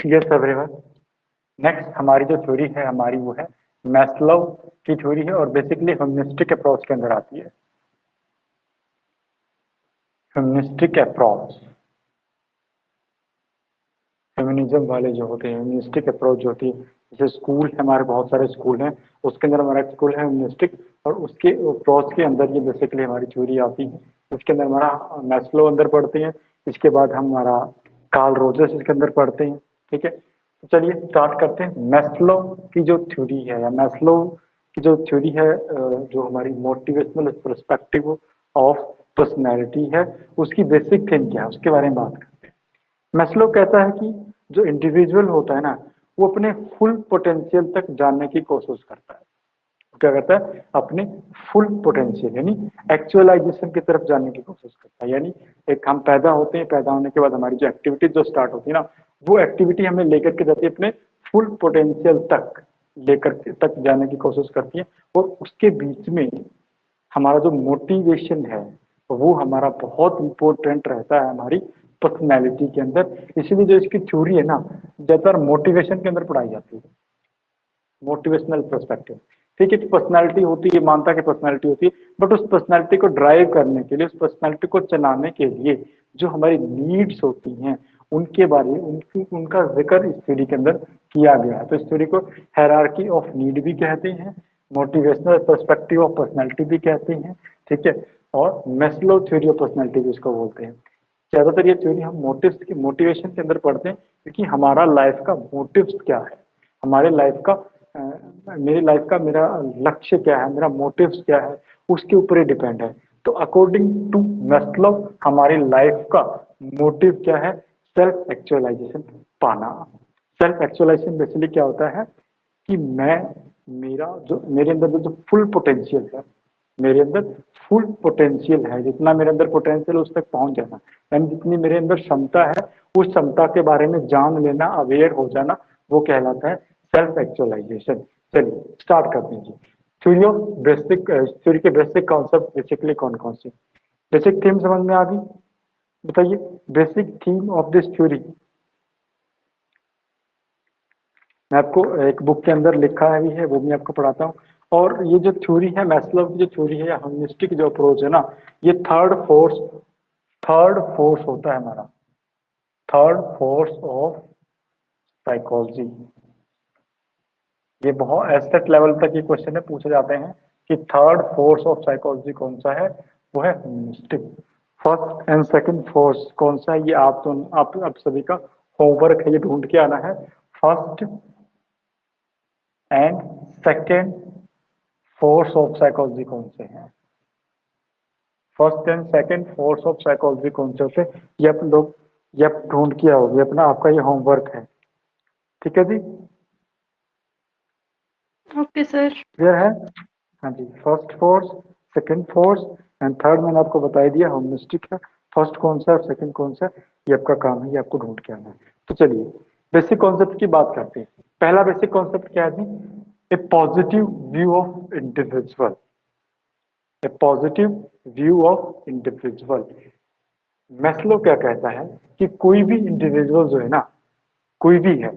Yes everyone. Next हमारी जो theory है हमारी वो है मैस्लो की थ्योरी है और बेसिकली ह्यूमनिस्टिक अप्रोच के अंदर आती है। ह्यूमनिस्टिक अप्रोच, ह्यूमनिज्म वाले जो होते हैं, ह्यूमनिस्टिक अप्रोच जो होती है, जैसे स्कूल है हमारे, बहुत सारे स्कूल हैं, उसके अंदर हमारा स्कूल है ह्यूमनिस्टिक, और उसके अप्रोच के अंदर ये बेसिकली हमारी थ्योरी आती है। इसके अंदर हमारा मैस्लो अंदर पढ़ते हैं, इसके बाद हम हमारा कार्ल रोजर्स इसके अंदर पढ़ते हैं। ठीक है, तो चलिए स्टार्ट करते हैं। मैस्लो की जो थ्योरी है या मैस्लो की जो थ्योरी है, जो हमारी मोटिवेशनल पर्सपेक्टिव ऑफ पर्सनैलिटी है, उसकी बेसिक थिंग क्या है उसके बारे में बात करते हैं। मैस्लो कहता है कि जो इंडिविजुअल होता है ना, वो अपने फुल पोटेंशियल तक जानने की कोशिश करता है। क्या करता है? अपने फुल पोटेंशियल यानी एक्चुअलाइजेशन की तरफ जाने की कोशिश करता है। यानी एक हम पैदा होते हैं, पैदा होने के बाद हमारी जो एक्टिविटी जो स्टार्ट होती है ना, वो एक्टिविटी हमें लेकर के जाती है अपने फुल पोटेंशियल तक, लेकर तक जाने की कोशिश करती है। और उसके बीच में हमारा जो मोटिवेशन है वो हमारा बहुत इंपॉर्टेंट रहता है हमारी पर्सनैलिटी के अंदर। इसीलिए जो इसकी थ्योरी है ना, ज्यादातर मोटिवेशन के अंदर पढ़ाई जाती है, मोटिवेशनल पर्सपेक्टिव। ठीक है, पर्सनालिटी होती है, मानता है कि पर्सनालिटी होती है, बट उस पर्सनालिटी को ड्राइव करने के लिए, उस पर्सनालिटी को चलाने के लिए जो हमारी नीड्स होती हैं उनके बारे में उनका जिक्र इस थ्योरी के अंदर किया गया है। तो इस थ्योरी को हायरार्की ऑफ नीड भी कहते हैं, मोटिवेशनल पर्सपेक्टिव ऑफ पर्सनालिटी भी कहते हैं। ठीक है, और मैस्लो थ्योरी ऑफ पर्सनालिटी भी इसको बोलते हैं। ज्यादातर ये थ्योरी हम मोटिव्स की मोटिवेशन के अंदर पढ़ते हैं, क्योंकि हमारा लाइफ का मोटिव्स क्या है, हमारे लाइफ का मेरी लाइफ का मेरा लक्ष्य क्या है, मेरा मोटिव्स क्या है, उसके ऊपर ही डिपेंड है। तो अकॉर्डिंग टू मैस्लो हमारी लाइफ का मोटिव क्या है? सेल्फ एक्चुअलाइजेशन पाना। सेल्फ एक्चुअलाइजेशन बेसिकली क्या होता है कि मैं मेरे अंदर जो फुल पोटेंशियल है, मेरे अंदर फुल पोटेंशियल है, जितना मेरे अंदर पोटेंशियल उस तक पहुंच जाना, यानी जितनी मेरे अंदर क्षमता है उस क्षमता के बारे में जान लेना, अवेयर हो जाना, वो कहलाता है सेल्फ एक्चुअलाइजेशन। चलिए स्टार्ट करते हैं। थ्योरी ऑफ बेसिक, थ्योरी के बेसिक कॉन्सेप्ट बेसिकली कौन कौन से? बेसिक थीम समझ में आ गई? बताइए basic theme of this theory. मैं आपको एक बुक के अंदर लिखा है भी है, वो भी आपको पढ़ाता हूँ। और ये जो थ्योरी है मैस्लो की जो थ्योरी है या ह्यूमनिस्टिक जो अप्रोच है ना, ये थर्ड फोर्स होता है हमारा, थर्ड फोर्स ऑफ साइकोलॉजी। ये बहुत एस्टेट लेवल तक ये क्वेश्चन है, पूछे जाते हैं कि थर्ड फोर्स ऑफ साइकोलॉजी कौन सा है? वो है humanistic. First and second force कौन सा है? ये आप सभी का होमवर्क है, ये ढूंढ के आना है। First and second force of psychology कौन से हैं? First and second force of psychology कौन से होते हैं? ये आप लोग ये आप ढूंढ के आओगे, अपना आपका ये होमवर्क है। ठीक है जी, ओके सर। क्लियर है? हाँ जी, first force, second force and third मैंने आपको बता ही दिया ह्यूमनिस्टिक है। फर्स्ट कौन सा और सेकंड कौन सा, ये आपका काम है, ये आपको ढूंढ के आना है। तो चलिए बेसिक कॉन्सेप्ट की बात करते हैं। पहला बेसिक कॉन्सेप्ट क्या है जी? A positive view of individual. A positive view of individual. Maslow क्या कहता है कि कोई भी इंडिविजुअल जो है ना, कोई भी है,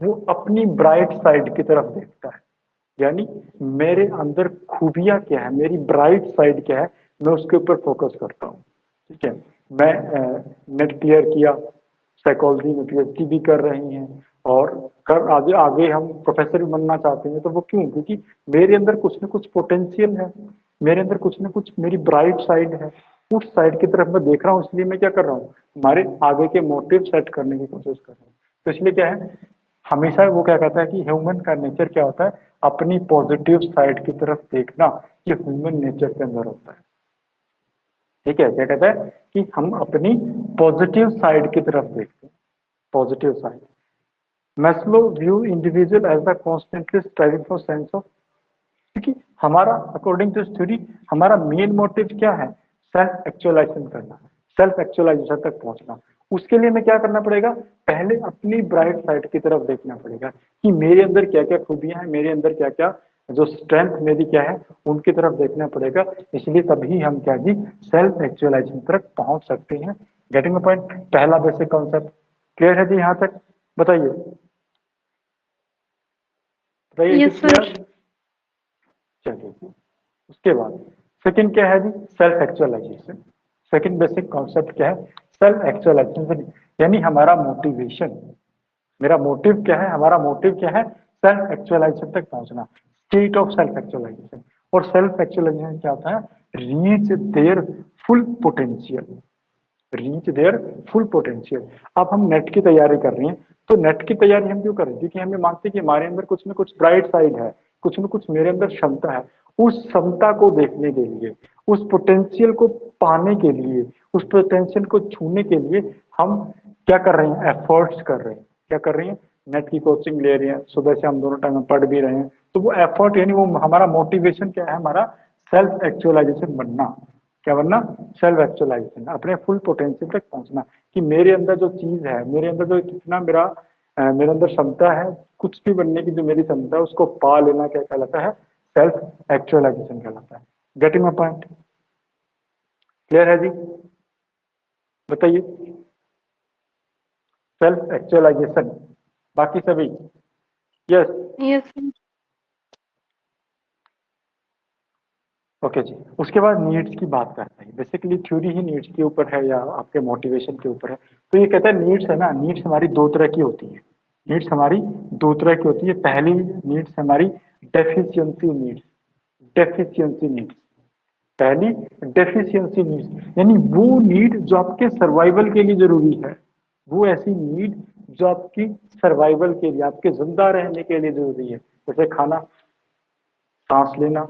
वो अपनी ब्राइट साइड की तरफ देखता है। यानी मेरे अंदर खूबियां क्या है, मेरी ब्राइट साइड क्या है, मैं उसके ऊपर फोकस करता हूँ। ठीक है, मैं नेट क्लियर किया, साइकोलॉजी में पीएचडी भी कर रही हैं, और कर आगे आगे हम प्रोफेसर भी बनना चाहते हैं। तो वो क्यों? क्योंकि मेरे अंदर कुछ न कुछ पोटेंशियल है, मेरे अंदर कुछ न कुछ मेरी ब्राइट साइड है, उस साइड की तरफ मैं देख रहा हूँ। इसलिए मैं क्या कर रहा हूँ, हमारे आगे के मोटिव सेट करने की कोशिश कर रहा हूँ। तो इसलिए क्या है, हमेशा वो क्या कहता है कि ह्यूमन का नेचर क्या होता है, अपनी पॉजिटिव साइड की तरफ देखना, ये ह्यूमन नेचर के अंदर होता है। ठीक है, क्या कहता है कि हम अपनी पॉजिटिव साइड की तरफ देखते हैं, positive side. Maslow view individual as the constantly striving for sense of, क्योंकि हमारा अकॉर्डिंग टू थ्योरी हमारा मेन मोटिव क्या है? सेल्फ एक्चुअलाइजेशन करना, सेल्फ एक्चुअलाइजेशन तक पहुंचना। उसके लिए मैं क्या करना पड़ेगा? पहले अपनी ब्राइट साइड की तरफ देखना पड़ेगा कि मेरे अंदर क्या क्या खूबियां हैं, मेरे अंदर क्या क्या जो स्ट्रेंथ मेरी क्या है, उनकी तरफ देखना पड़ेगा। इसलिए तभी हम क्या जी सेल्फ एक्चुअलाइजेशन तक पहुंच सकते हैं। Getting the point? पहला बेसिक कॉन्सेप्ट क्लियर है जी यहाँ तक? बताइए बताइए। Yes sir. चलिए, उसके बाद सेकंड क्या है जी, self actualization. Second basic concept क्या है, सेल्फ एक्चुअलाइजेशन, यानी हमारा मोटिवेशन, मेरा मोटिव क्या है, हमारा मोटिव क्या है, सेल्फ एक्चुअलाइजेशन तक पहुंचना, स्टेट ऑफ सेल्फ एक्चुअलाइजेशन। और सेल्फ एक्चुअलाइजेशन क्या होता है, reach there full potential, reach there full potential. अब हम नेट की तैयारी कर रहे हैं, तो नेट की तैयारी हम क्यों कर रहे हैं, क्योंकि हमें मानते हैं कि हमारे अंदर कुछ न कुछ ब्राइट साइड है, कुछ न कुछ मेरे अंदर क्षमता है। उस क्षमता को देखने के लिए, उस पोटेंशियल को पाने के लिए, उस पोटेंशियल को छूने के लिए हम क्या कर रहे हैं, एफर्ट्स कर रहे हैं। क्या कर रहे हैं, नेट की कोचिंग ले रहे हैं, सुबह से हम दोनों टाइम में पढ़ भी रहे हैं। तो वो एफर्ट यानी वो हमारा मोटिवेशन क्या है, हमारा सेल्फ एक्चुअलाइजेशन बनना। क्या बनना, सेल्फ एक्चुअलाइजेशन, अपने फुल पोटेंशियल तक पहुंचना, कि मेरे अंदर जो चीज है, मेरे अंदर जो कितना मेरे अंदर क्षमता है, कुछ भी बनने की जो मेरी क्षमता है, उसको पा लेना क्या कहलाता है, सेल्फ एक्चुअलाइजेशन कहलाता है। गेटिंग माय पॉइंट, क्लियर है जी, बताइए। सेल्फ एक्चुअलाइजेशन, बाकी सभी यस। यस ओके जी, उसके बाद नीड्स की बात करते हैं। बेसिकली थ्योरी ही नीड्स के ऊपर है या आपके मोटिवेशन के ऊपर है। तो ये कहता है नीड्स है ना, नीड्स हमारी दो तरह की होती है, नीड्स हमारी दो तरह की होती है। पहली नीड्स हमारी डेफिशिएंसी नीड्स, डेफिशिएंसी नीड्स, पहली डेफिशिएंसी नीड्स, यानी वो नीड जो आपके सर्वाइवल के लिए जरूरी है, वो ऐसी नीड जो आपकी सर्वाइवल के लिए, आपके जिंदा रहने के लिए जरूरी है, जैसे खाना, सांस लेना,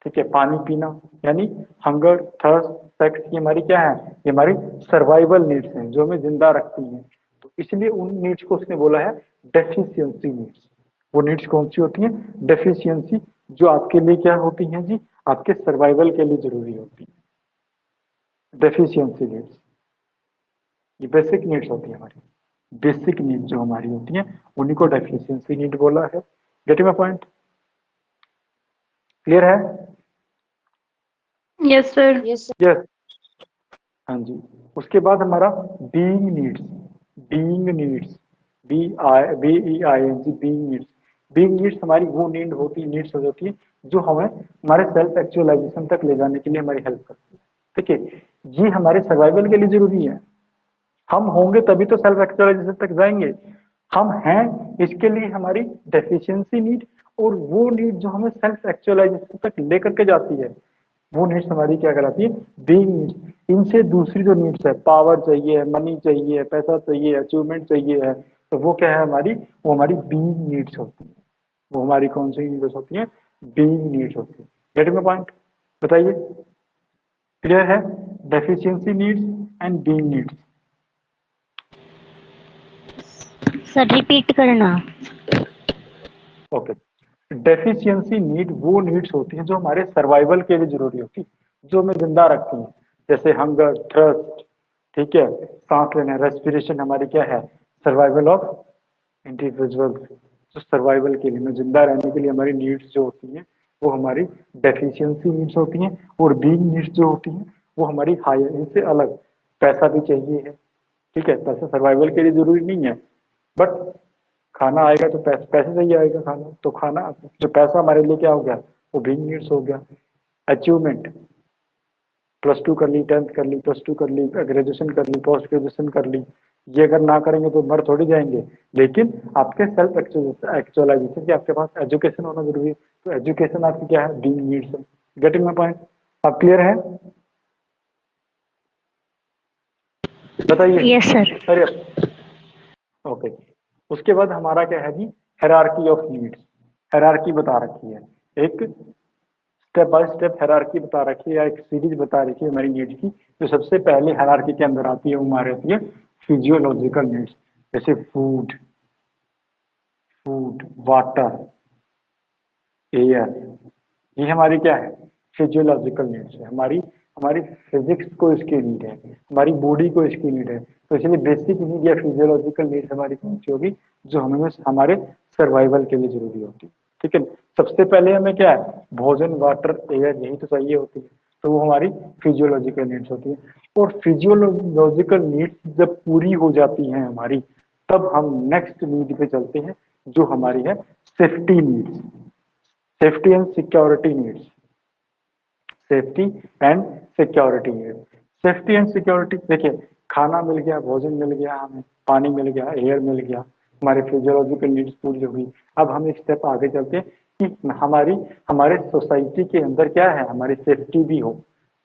ठीक है, पानी पीना, यानी हंगर, थर्स्ट, सेक्स, ये हमारी क्या है, ये हमारी सर्वाइवल नीड्स हैं जो हमें जिंदा रखती हैं। तो इसलिए उन नीड्स को उसने बोला है डेफिशिएंसी नीड्स। वो नीड्स कौन सी होती हैं, डेफिशिएंसी, जो आपके लिए क्या होती हैं जी, आपके सर्वाइवल के लिए जरूरी होती है, डेफिशिएंसी नीड्स। ये बेसिक नीड्स होती है हमारी, बेसिक नीड जो हमारी होती हैं, उन्हीं को डेफिशिएंसी नीड बोला है। गेटिंग माय पॉइंट, क्लियर है। Yes sir. यस यस, हाँ जी। उसके बाद हमारा being needs, being needs, BEING, being needs. Being needs हमारी वो नीड होती है, नीड्स होती है जो हमें हमारे सेल्फ एक्चुअलाइजेशन तक ले जाने के लिए हमारी हेल्प करती है। ठीक है, ये हमारे सर्वाइवल के लिए जरूरी है। हम होंगे तभी तो सेल्फ एक्चुअलाइजेशन तक जाएंगे। हम हैं, इसके लिए हमारी डेफिशिएंसी नीड और वो नीड जो हमें सेल्फ एक्चुअलाइजेशन तक लेकर के जाती है, वो नीड्स हमारी क्या कहलाती है, बीइंग नीड्स। इनसे दूसरी जो नीड्स है, पावर चाहिए, मनी चाहिए, पैसा चाहिए, अचीवमेंट चाहिए है, तो वो क्या है हमारी, वो हमारी बीइंग नीड्स होती है। वो हमारी कौन सी नीड्स होती है, बीइंग नीड्स होती है। गेट मी पॉइंट, बताइए, क्लियर है, deficiency needs and being needs. Sir, repeat करना। ओके, डेफिशिएंसी नीड वो नीड्स होती हैं जो हमारे सर्वाइवल के लिए जरूरी होती है, जो हमें जिंदा रखती हैं, जैसे हंगर, थ्रस्ट, ठीक है, सांस लेना, रेस्पिरेशन, हमारी क्या है, सर्वाइवल ऑफ इंडिविजुअल। जो सर्वाइवल के लिए, में जिंदा रहने के लिए हमारी नीड्स जो होती हैं, वो हमारी डेफिशिएंसी नीड्स होती हैं। और बीइंग नीड्स जो होती हैं, वो हमारी हायर, इनसे अलग, पैसा भी चाहिए है, ठीक है, पैसा सर्वाइवल के लिए जरूरी नहीं है, बट खाना आएगा तो पैसे से ही आएगा खाना, तो खाना, जो पैसा हमारे लिए क्या हो गया, वो बीइंग नीड्स हो गया। अचीवमेंट, +2 कर ली, 10th कर ली, +2 कर ली, ग्रेजुएशन कर ली, पोस्ट ग्रेजुएशन कर ली, ये अगर ना करेंगे तो मर थोड़ी जाएंगे। लेकिन आपके सेल्फ एक्चुअलाइजेशन की आपके पास एजुकेशन होना जरूरी है, तो एजुकेशन आपकी क्या है, बीइंग नीड्स है। गेटिंग माय पॉइंट, आप क्लियर है, बताइए। Yes sir. अरे, ओके, उसके बाद हमारा क्या है जी, हायरार्की ऑफ नीड्स। हायरार्की बता रखी है, एक स्टेप बाय स्टेप हायरार्की बता रखी है, या एक सीरीज बता रखी है हमारी नीड्स की। जो सबसे पहले हायरार्की के अंदर आती है वो हमारी आती है फिजियोलॉजिकल नीड्स, जैसे फूड, वाटर, एयर, ये हमारी क्या है, फिजियोलॉजिकल नीड्स है। हमारी हमारी फिजिक्स को इसकी नीड है, हमारी बॉडी को इसकी नीड है। तो इसलिए बेसिक नीड या फिजियोलॉजिकल नीड्स हमारी कौन सी होगी, जो हमें हमारे सर्वाइवल के लिए जरूरी होती है। ठीक है, सबसे पहले हमें क्या है, भोजन, वाटर, एयर, यही तो चाहिए होती है, तो वो हमारी फिजियोलॉजिकल नीड्स होती है। और फिजियोलॉजिकल नीड्स जब पूरी हो जाती हैं हमारी, तब हम नेक्स्ट नीड पे चलते हैं जो हमारी है safety needs, safety and security needs, safety and security needs. Safety and security देखिए, खाना मिल गया, भोजन मिल गया, हमें पानी मिल गया, एयर मिल गया, हमारे फिजियोलॉजिकल नीड्स पूरी हो गई। अब हम एक स्टेप आगे चलते हैं कि हमारे सोसाइटी के अंदर क्या है, हमारी सेफ्टी भी हो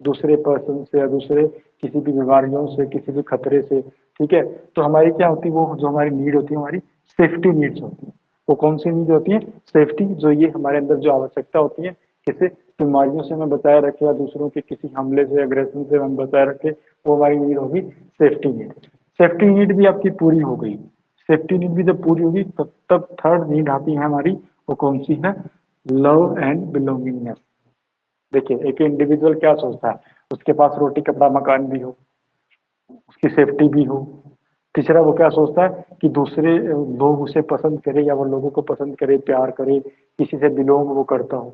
दूसरे पर्सन से या दूसरे किसी भी बीमारियों से, किसी भी खतरे से, ठीक है। तो हमारी क्या होती है, वो जो हमारी नीड होती है, हमारी सेफ्टी नीड्स होती है। वो कौन सी नीड होती है, सेफ्टी, जो ये हमारे अंदर जो आवश्यकता होती है, किसी बीमारियों से हमें बचाए रखे या दूसरों के किसी हमले से, अग्रेशन से हम बचाए रखे, वो हमारी नीड होगी सेफ्टी नीड। सेफ्टी नीड भी आपकी पूरी हो गई, सेफ्टी नीड भी जब पूरी होगी तब थर्ड नीड आती है हमारी, वो कौन सी है, लव एंड बिलोंगिंगनेस। देखिए, एक इंडिविजुअल क्या सोचता है, उसके पास रोटी कपड़ा मकान भी हो, उसकी सेफ्टी भी हो। तीसरा वो क्या सोचता है कि दूसरे लोग उसे पसंद करे या वो लोगों को पसंद करे, प्यार करे, किसी से बिलोंग वो करता हो,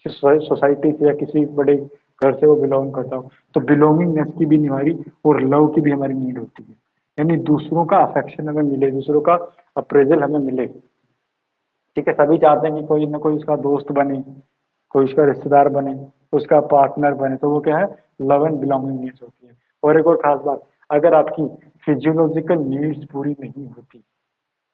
किसी सोसाइटी से या किसी बड़े घर से वो बिलोंग करता हो। तो बिलोंगिंगनेस की भी हमारी और लव की भी हमारी नीड होती है, यानी दूसरों का अफेक्शन हमें मिले, दूसरों का अप्रेजल हमें मिले, ठीक है। सभी चाहते हैं कि कोई ना कोई उसका दोस्त बने, कोई उसका रिश्तेदार बने, उसका पार्टनर बने, तो वो क्या है, लव एंड बिलोंगिंग नीड्स होती है। और एक और खास बात, अगर आपकी फिजियोलॉजिकल नीड्स पूरी नहीं होती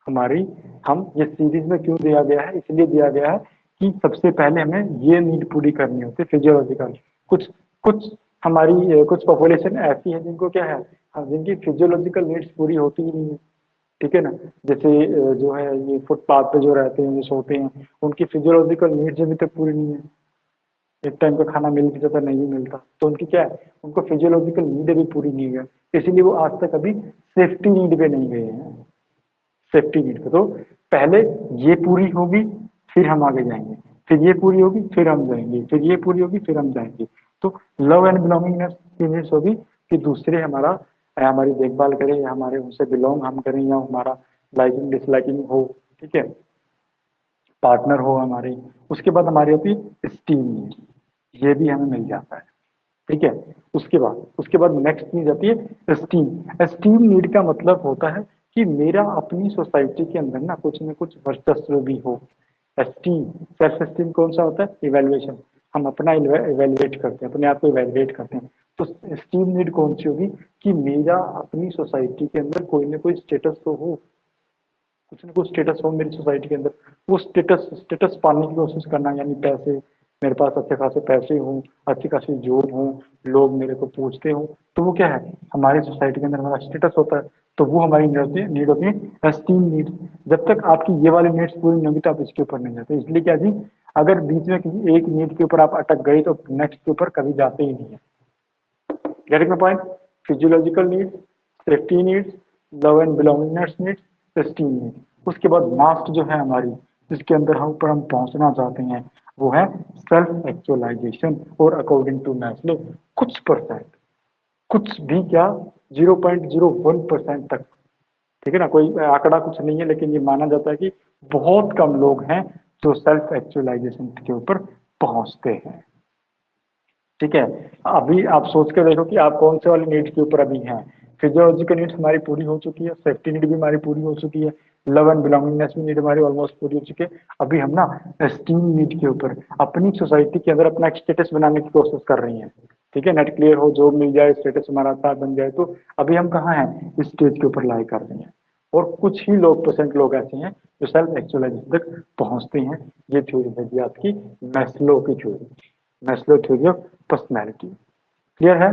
हमारी, हम ये सीरीज में क्यों दिया गया है, इसलिए दिया गया है कि सबसे पहले हमें ये नीड पूरी करनी होती है फिजियोलॉजिकल। कुछ कुछ हमारी कुछ पॉपुलेशन ऐसी है जिनको क्या है, जिनकी फिजियोलॉजिकल नीड्स पूरी होती ही नहीं है, ठीक है ना। जैसे जो है ये फुटपाथ पे जो रहते हैं, जो सोते हैं, उनकी फिजियोलॉजिकल नीड्स अभी तक पूरी नहीं है। एक टाइम का खाना मिल भी जाता, नहीं मिलता, तो उनकी क्या है, उनको फिजियोलॉजिकल नीड अभी पूरी नहीं है, इसीलिए वो आज तक अभी सेफ्टी नीड पे नहीं गए हैं। सेफ्टी नीड पे तो पहले ये पूरी होगी, फिर हम आगे जाएंगे, फिर ये पूरी होगी, फिर हम जाएंगे, फिर ये पूरी होगी, फिर हम जाएंगे। तो लव एंड बिलोंगिंगनेस की नीड्स होगी कि दूसरे हमारी देखभाल करें, या हमारे उनसे बिलोंग हम करें, या हमारा लाइकिंग डिसलाइकिंग हो, ठीक है, पार्टनर हो हमारे। उसके बाद हमारी होती है स्टीम नीड, ये भी हमें मिल जाता है, ठीक है। उसके बाद नेक्स्ट नीड आती है एस्टीम। एस्टीम नीड का मतलब होता है कि मेरा अपनी सोसाइटी के अंदर ना कुछ वर्चस्व भी हो। एस्टीम, सेल्फ एस्टीम कौन सा होता है, इवेल्युएशन, हम अपना इवेल्युएट करते हैं, अपने आप को इवेल्युएट करते हैं। तो एस्टीम नीड कौन सी होगी कि मेरा अपनी सोसाइटी के अंदर कोई ना कोई स्टेटस तो हो, कुछ ना कुछ स्टेटस हो मेरी सोसाइटी के अंदर। वो स्टेटस पाने की कोशिश करना, यानी पैसे, मेरे पास अच्छे खासे पैसे हों, अच्छी खासी जॉब हो, लोग मेरे को पूछते हो, तो वो क्या है, हमारी सोसाइटी के अंदर हमारा स्टेटस होता है। तो वो हमारी नीड होती है एस्टीम नीड। जब तक आपकी ये वाली नीड्स पूरी नहीं होगी तो आप इसके ऊपर नहीं जाते। इसलिए क्या जी, अगर बीच में किसी एक नीड के ऊपर आप अटक गए तो नेक्स्ट के ऊपर कभी जाते ही नहीं है। Getting my point, physiological needs, safety needs, love and belongingness needs, esteem needs. उसके बाद लास्ट जो है हमारी, जिसके अंदर हम पर हम पहुंचना चाहते हैं, वो है सेल्फ एक्चुअलाइजेशन। और अकॉर्डिंग टू मैस्लो कुछ परसेंट, कुछ भी क्या, 0.01% तक, ठीक है ना, कोई आंकड़ा कुछ नहीं है, लेकिन ये माना जाता है कि बहुत कम लोग हैं जो सेल्फ एक्चुअलाइजेशन के ऊपर पहुंचते हैं, ठीक है। अभी आप सोच के देखो कि आप कौन से वाले नीड्स के ऊपर अभी हैं। फिजियोलॉजिकल नीड्स हमारी पूरी हो चुकी है, सेफ्टी नीड भी हमारी पूरी हो चुकी है, लव एंड बिलोंगिंगनेस भी नीड हमारी ऑलमोस्ट पूरी हो चुकी है। अभी हम ना एस्टीम नीड के ऊपर अपनी सोसाइटी के अंदर अपना एक स्टेटस बनाने की कोशिश कर रही हैं, ठीक है। नेट क्लियर हो, जॉब मिल जाए, स्टेटस हमारा अच्छा बन जाए, तो अभी हम कहाँ हैं, इस स्टेज के ऊपर लाई कर रही हैं। और कुछ ही परसेंट लोग ऐसे हैं जो सेल्फ एक्चुअलाइजेशन तक पहुंचते हैं। ये थ्योरी है जी आपकी मैस्लो की theory, Maslow theory of personality. Clear है?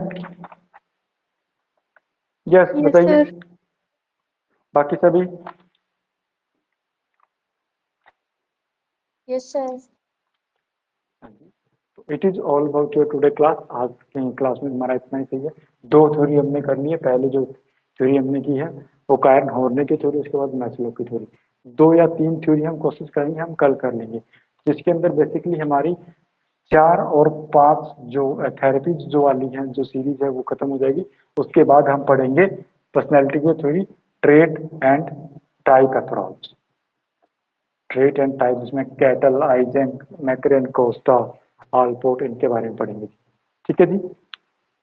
यस, यस बताइए सर। बाकी सभी। Yes sir. तो it is all about your today class. आज की क्लास में हमारा इतना ही सही है। दो थ्योरी हमने कर ली है। पहले जो थ्योरी हमने की है वो कायर्न हॉर्ने की थ्योरी, उसके बाद मैस्लो की थ्योरी। 2 या 3 थ्योरी हम कोशिश करेंगे, हम कल कर लेंगे, जिसके अंदर बेसिकली हमारी 4 और 5 जो थेरेपीज जो वाली हैं, जो सीरीज है, वो खत्म हो जाएगी। उसके बाद हम पढ़ेंगे पर्सनैलिटी की theory, trait and type approach. Trait and type, जिसमें cattle, Eysenck, mackerel, Costa, Allport, इनके बारे में पढ़ेंगे। ठीक है जी,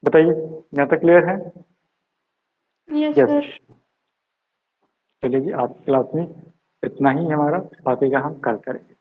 बताइए, यहाँ तक क्लियर है? Yes yes, sir. चलिए जी, आज की क्लास में इतना ही हमारा, बाकी का हम कल करेंगे।